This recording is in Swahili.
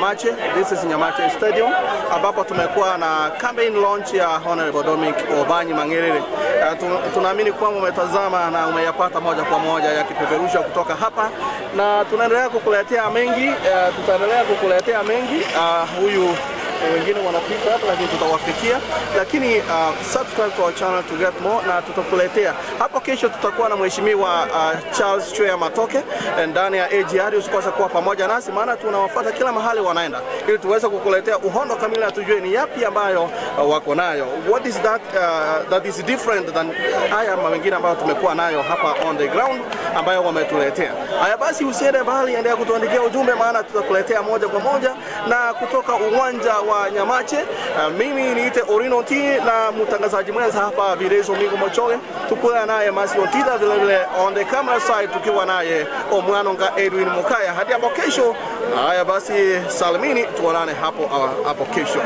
Nyamache. This is Nyamache Stadium ambapo tumekuwa na campaign launch ya Honorable Dominic Obanyi Mang'erere. Tunaamini kwamba umetazama na umeyapata moja kwa moja yakipeperusha kutoka hapa, na tunaendelea kukuletea mengi, tutaendelea kukuletea mengi. Huyu wengine wanapita hapa lakini tutawafikia, lakini subscribe to our channel to get more, na tutakuletea hapo. Kesho tutakuwa na mheshimiwa Charles Chwea Matoke ndani ya AGR. Usikose kuwa pamoja nasi, maana tunawafuata kila mahali wanaenda, ili tuweze kukuletea uhondo kamili na tujue ni yapi ambayo wako nayo, what is that is different than haya mengine ambayo tumekuwa nayo hapa on the ground ambayo wametuletea. Haya basi, usiende mbali, endelea kutuandikia ujumbe, maana tutakuletea moja kwa moja na kutoka uwanja wa Nyamache. Mimi niite Orino T na mtangazaji mwenza hapa Virezo Mingo Mochoge. Tukuwa naye Masi Otida, vile vile on the camera side tukiwa naye Omwanonga Edwin Mukaya. Hadi hapo kesho. Haya basi, salimini, tuonane hapo kesho.